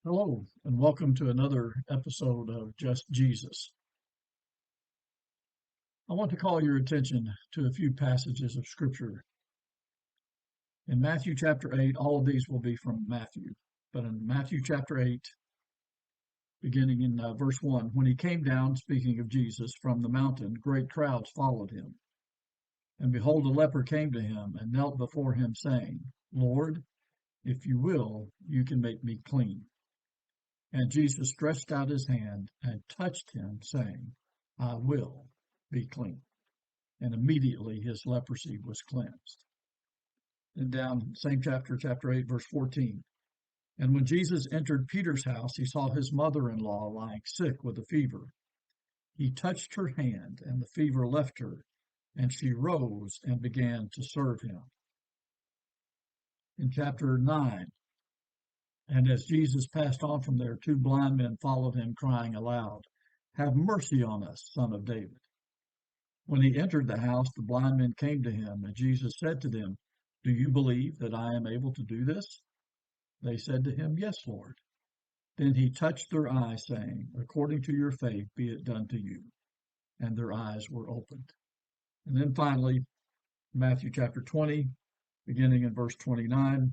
Hello, and welcome to another episode of Just Jesus. I want to call your attention to a few passages of Scripture. In Matthew chapter 8, all of these will be from Matthew, but in Matthew chapter 8, beginning in verse 1, when he came down, speaking of Jesus, from the mountain, great crowds followed him. And behold, a leper came to him and knelt before him, saying, Lord, if you will, you can make me clean. And Jesus stretched out his hand and touched him, saying, I will be clean. And immediately his leprosy was cleansed. And down, same chapter, chapter 8, verse 14. And when Jesus entered Peter's house, he saw his mother in law lying sick with a fever. He touched her hand, and the fever left her, and she rose and began to serve him. In chapter 9, and as Jesus passed on from there, two blind men followed him, crying aloud, Have mercy on us, Son of David. When he entered the house, the blind men came to him, and Jesus said to them, Do you believe that I am able to do this? They said to him, Yes, Lord. Then he touched their eyes, saying, According to your faith be it done to you. And their eyes were opened. And then finally, Matthew chapter 20, beginning in verse 29.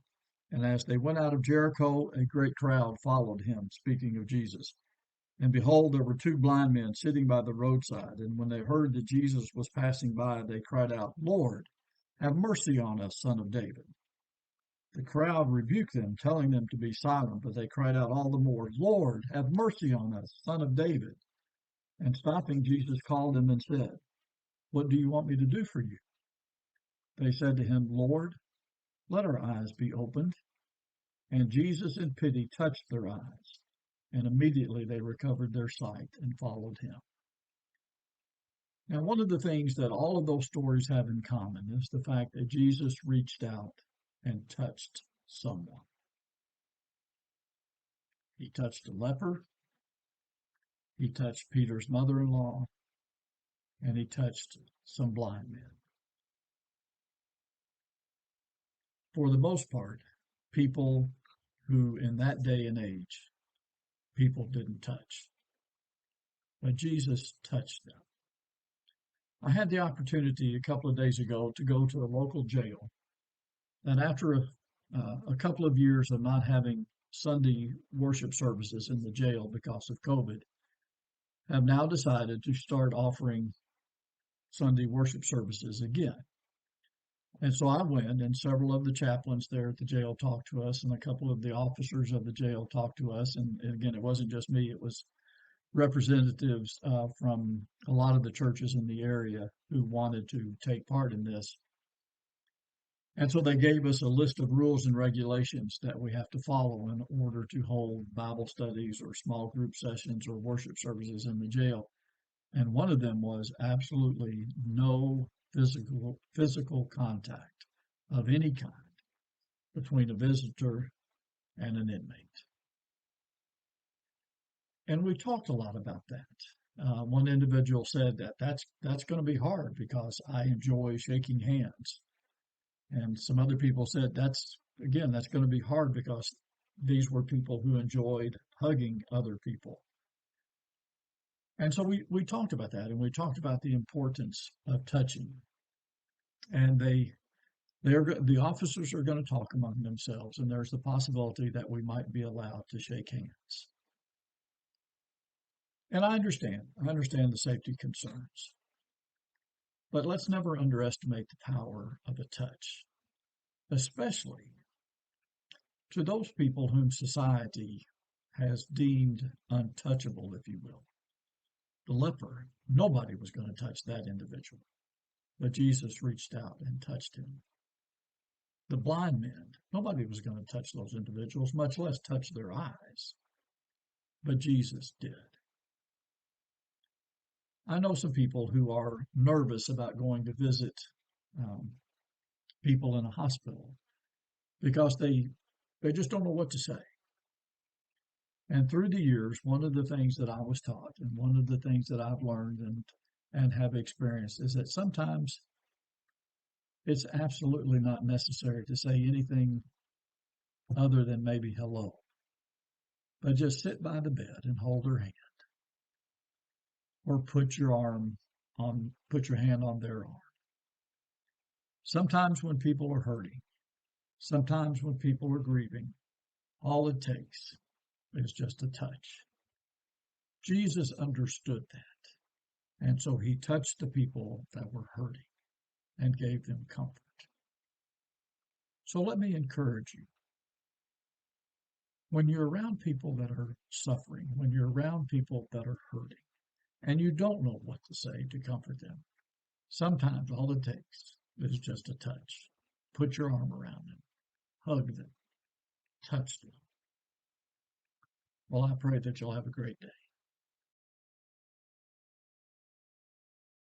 And as they went out of Jericho, a great crowd followed him, speaking of Jesus. And behold, there were two blind men sitting by the roadside. And when they heard that Jesus was passing by, they cried out, Lord, have mercy on us, Son of David. The crowd rebuked them, telling them to be silent, but they cried out all the more, Lord, have mercy on us, Son of David. And stopping, Jesus called them and said, What do you want me to do for you? They said to him, Lord, let our eyes be opened. And Jesus in pity touched their eyes, and immediately they recovered their sight and followed him. Now, one of the things that all of those stories have in common is the fact that Jesus reached out and touched someone. He touched a leper, he touched Peter's mother-in-law, and he touched some blind men. For the most part, people who in that day and age, people didn't touch. But Jesus touched them. I had the opportunity a couple of days ago to go to a local jail. And after a couple of years of not having Sunday worship services in the jail because of COVID, have now decided to start offering Sunday worship services again. And so I went, and several of the chaplains there at the jail talked to us, and a couple of the officers of the jail talked to us. And again, it wasn't just me, it was representatives from a lot of the churches in the area who wanted to take part in this. And so they gave us a list of rules and regulations that we have to follow in order to hold Bible studies or small group sessions or worship services in the jail. And one of them was absolutely no physical contact of any kind between a visitor and an inmate. And we talked a lot about that. One individual said that that's going to be hard because I enjoy shaking hands. And some other people said that's going to be hard because these were people who enjoyed hugging other people. And so we talked about that, and we talked about the importance of touching. And the officers are going to talk among themselves, and there's the possibility that we might be allowed to shake hands. And I understand the safety concerns. But let's never underestimate the power of a touch, especially to those people whom society has deemed untouchable, if you will. The leper, nobody was going to touch that individual, but Jesus reached out and touched him. The blind men, nobody was going to touch those individuals, much less touch their eyes, but Jesus did. I know some people who are nervous about going to visit people in a hospital because they just don't know what to say. And through the years, one of the things that I was taught and one of the things that I've learned and have experienced is that sometimes it's absolutely not necessary to say anything other than maybe hello. but just sit by the bed and hold their hand, or put your hand on their arm. Sometimes when people are hurting, sometimes when people are grieving, all it takes is just a touch. Jesus understood that, and so he touched the people that were hurting and gave them comfort. So let me encourage you. When you're around people that are suffering, when you're around people that are hurting, and you don't know what to say to comfort them, sometimes all it takes is just a touch. Put your arm around them, hug them, touch them. Well, I pray that you'll have a great day.